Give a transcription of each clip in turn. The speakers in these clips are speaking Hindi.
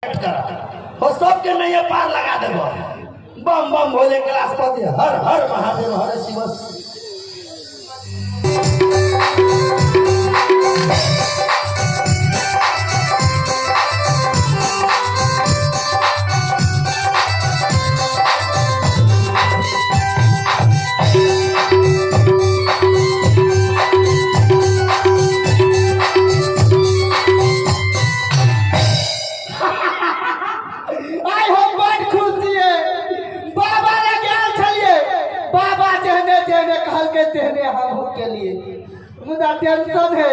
हो सबके नहीं पार लगा देबो। बम बम भोले कैलाशपति हर हर महादेव हर शिव। देने हम के लिए मुदा टेंशन है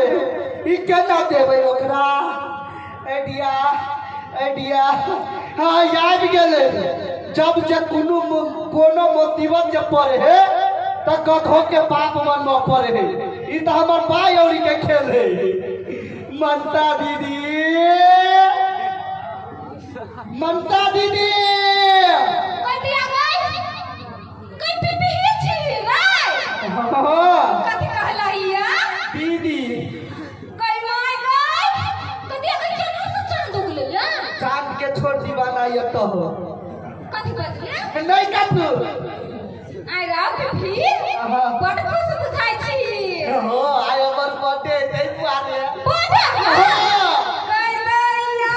ई केना देबै ओकरा आइडिया आइडिया हां याद गेले जब जे कोनो मुसीबत जे पड़े है त कथो के बाप बनवा पड़े है ई त हमर भाई औरी के खेल है। ममता दीदी ममता दीदी कथी कहलैया दीदी कई माय गई कथी के केना से चांद उगलैया चांद के छोड़ दीवाना ये तो हो कथी बजले नहीं कथू आई राव भी बड़ खुश बुझाई छी हो आय हमर बर्थडे दे पारे बड़ा कई दैया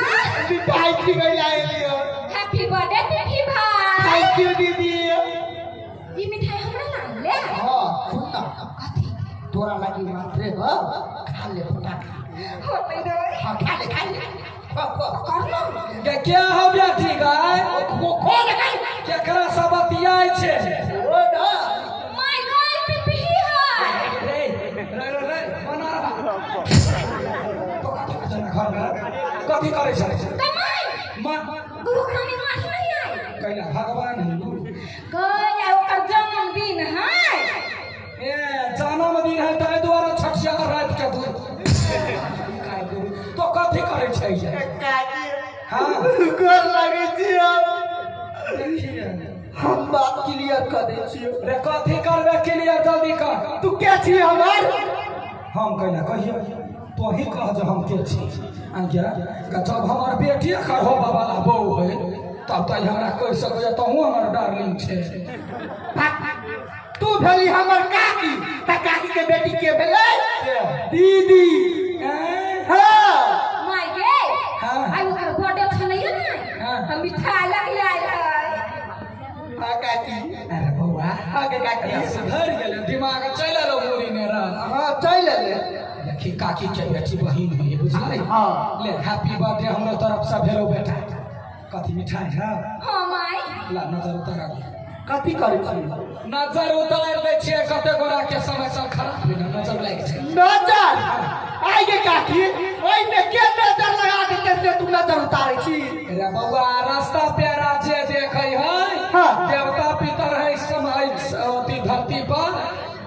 मिठाई की गई आए लियो हैप्पी बर्थडे पिठी भाई थैंक यू दीदी ई मिठाई हमरा नाम ले हां सुन ना कथी तोरा लगी मात्रे हो खा ले फटा होतै रे हां खा ले कर लो क्या हो गया ठीक है खो लगाई केकरा सब बतियाय छे ओ ना माय गॉड पिठी है रे रे बना घर में कथी करे छे कमाई मां गुरु खानी मार नहीं आई कहला भगवान गया ओकर जन्मदिन है ए जन्मदिन है ताहि द्वारा छठिया रात के दूध तो कथी करे छे काजी हां कर लगे छी हम बात क्लियर कर दे छी रे कथी करबे क्लियर जल्दी कर तू के छी हमर हम कहना कहियो तो ही कह जो हम के छी आज्ञा जब हमार बेटी खड़ो बाबा बहू है तब तो हमरा कह सके तो हूं हमर डार्लिंग छे तू भेली हमर काकी त काकी के बेटी के भेलै दीदी हां माय गे हाँ। आई ओकर बर्थडे छलैया ना हाँ। हम मिठाई लग आइल है हां काकी अरे बउआ हां के काकी सुधर गेल दिमाग चल आलो मोरी ने रह हां चल ले देखी काकी के बेटी बहिन है बुझले हां ले हैप्पी बर्थडे हमरो तरफ से भेलो बेटा कथी मिठाई है हां माय ला नजर उतार दे कथी करै छी नजर उतार दे छिए कते गोरा के समय सब खराब है नजर लाग छै नजर आई के काकी ओइ में के नजर लगा देते से तू नजर उतारै छी रे बउआ रास्ता पेरा जे देखै है हाँ। देवता पितर है समय अति धरती पर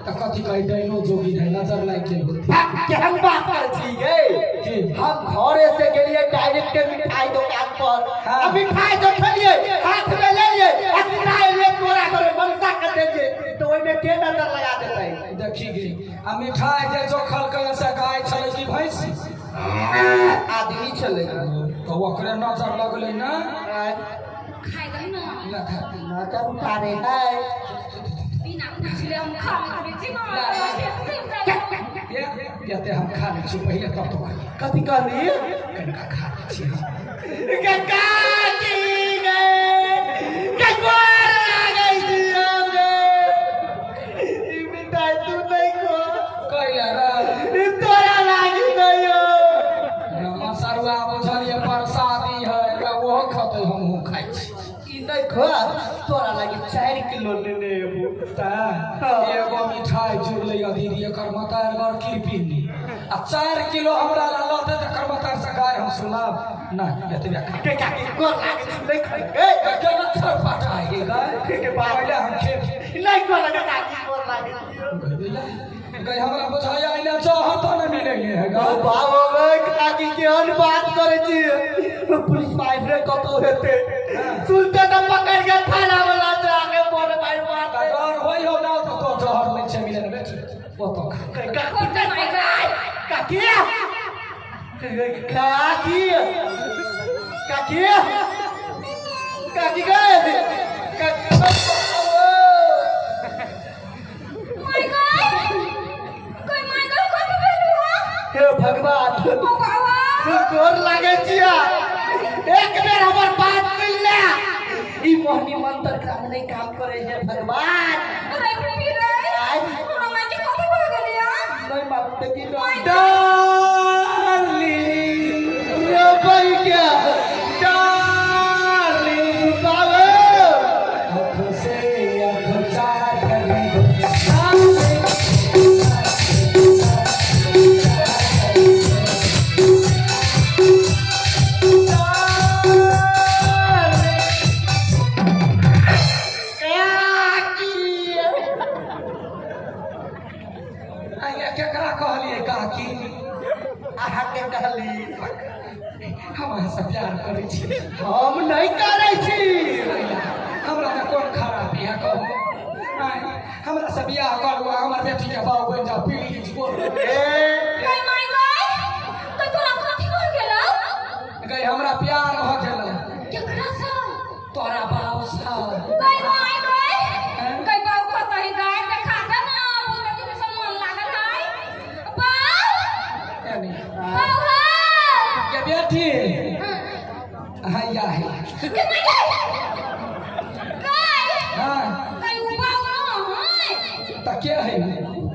त कथी कहि दैनो जोगी है नजर लाग गेल होती केहन बात कर छी गे की? हम घरे से गेलिए डायरेक्ट मिठाई दुकान पर हाँ। अब मिठाई जो खलिए हाथ में ले लिए अस्नाए ले तोरा करे मनसा कर देजे तो ओइ में के नजर लगा देतै देखी गे आ मिठाई जे जोखल के से गाय छले की भैंसी आदमी चले तो ओकरे नजर लगले ना खाई गई ना ला खा नजर उतारे है बिना पूछले हम खा ले छी ये ते हम खा ले छी पहले तब तो कथी कहली कनका खा ले छी हम काकी गे कगवार लागे छी हम गे ई मिठाई तू नहीं खो कहला रे तोरा लागी नहीं हो मसरुआ बुझलिए प्रसादी है वो खते हमहू खाइ छी ई नहीं खो तोरा लागी 4 किलो लेने एबो एगो मिठाई जुड़ले दीदी एकर मतार घर कृपिनी आ 4 किलो हमरा ला लते त कर मतार से गाय हम सुनाब ना एतबे खा के काकी को लागे छी नहीं खा ए के न छोड़ पटाई गे गाय के बात पहले हम खेत नहीं को लगे काकी को लागे गई हमरा बुझाया आइना जहर तो न मिले है गा बाबा गे काकी के हन बात करे छी पुलिस मार रे कतो हेते सुनते त पकड़ के थाना वाला जाके मोर भाई बात डर होई हो ना तो जहर नहीं छे मिले बेटे वो तो खा काकी काकी काकी काकी काकी गए काकी माय गॉड कोई माय गॉड कथी भेलु हो हे भगवान ओ बाबा गोर लागे छिया एक बेर हमर बात सुन ले ई मोहनी मंत्र काम नहीं काम करे है भगवान रे बीबी रे आई हमरा माय के कथी भ गेलिया नहीं मालूम देखी My डार्लिंग रे भाई क्या डार्लिंग बाबू आँख से आँख चार कर केकरा कहलिए काकी आहा के कहली हम अहाँ से प्यार करै छी हम नहीं करे छी हमरा में कोन खराबी है कहू आय, हमरा से बियाह करू हमर बेटी के बाबू बन जाओ प्लीज बोल कोई माय गॉड तो तोरा कथी भ गेलौ गई हमरा प्यार भ गेल केकरा से तोरा बाबू से कोई माय गॉड कोई बाबू कतही गाय देखा दे ना बहुत दिन से मन लागल है बाऊ यानी बाऊ के बेटी हैया है के माय गॉड हां कोई बाऊ न है त के है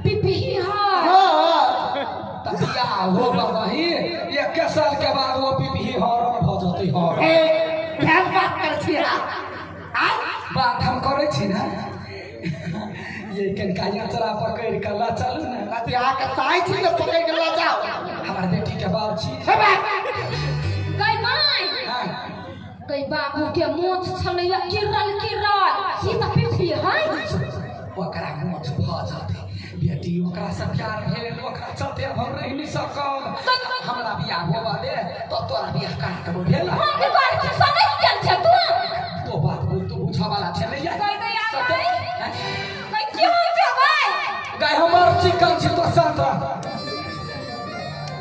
पिपी हा हां त बियाह हो गई 1 साल के बाद वो पीपी हरण भ जतै हरण ए क्या बात कर छिया बात हम करे छी ना ये कनका यात्रा पकड़ के ला चलू ना लतिया के साई छी के पकड़ के ला जाओ हमार बेटी के बाप छी कोई माय हां कोई बाबू के मोछ छलैया किरल ई त पिपी है ओकरा मोछ भ जाते बेटी ओकरा से प्यार भेल ओकरा चलते हम रह नहीं सकब हमरा बियाह होबा दे तो तोरा बियाह काट के भेल हम के बारे से समझ गेल छ तू तो बात बोल तू बुझा वाला छे नहीं कोई दे आ गई कोई क्यों जबै गाय हमर चिकन छी तो शांत रह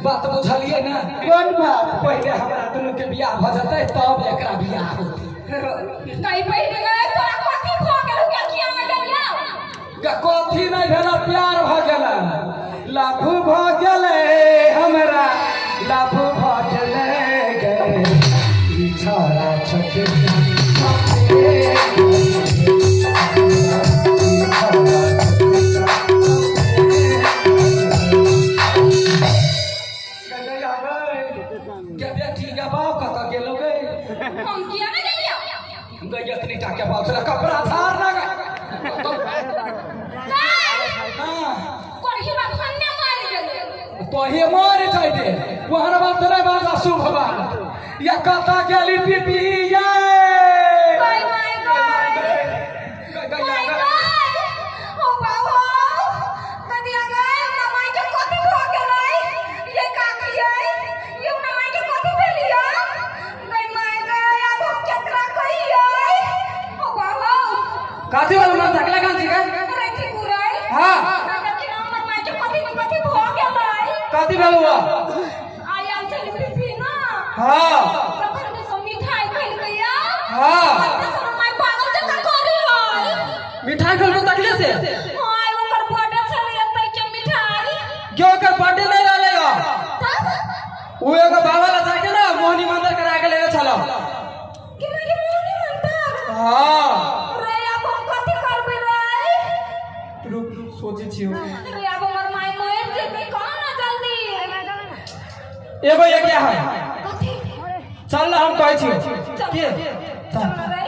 बात बुझलिए ना कौन बात पहले हमरा दुनू के बियाह भ जतै तब एकरा बियाह होतै कई पहले गए तोरा कथी भ गेलौ के किया में गेलिया कथी नहीं भेल प्यार भ गेल लाभू भ गेलै हमरा लाभू भ गेलै गए ई छाड़ा छके के बेटी के बाप कतऽ गेलो गे हम किया में गेलिया गई इतनी टा के बाप से कपड़ा झाड़ लगा हां कोरही बा खन्ने मार गेले तो हे मार जाय दे वहर बात रे बाजा शुभ बात या कता गेली पीपी ये कोई माय गॉड माय गॉड ओ बाबू कदी आ गए हमरा माय के कथी भ गेलै ये काकी है ये हमरा माय के कथी भेलिया कोई माय गॉड अब हम केकरा कहियै ओ बाबू काती वाला ना सकला कांची का अरे की गुराई हां लेकिन हमर माय के कथी न कथी भ गेलै काती भेलुआ आयल चली पिपी ना हां तखन तो सब मिठाई खैल गया हां हमर माय पागल जका करी है मिठाई खलको तकले से हाय ओकर बर्थडे छलै एतै के मिठाई क्यों कर बर्थडे नहीं रहले हो तब वो एगो बाबा ला जाके ना मोहनी मंदिर करा के लेने चलो कि मैं नहीं मानता हां रे अब हम कथी करबै रे रुक सोचे छियो रे अब हमर माय मर जेतै कौन ना जल्दी एगो ये क्या है कथी चल हम कहै छी चल के चल रे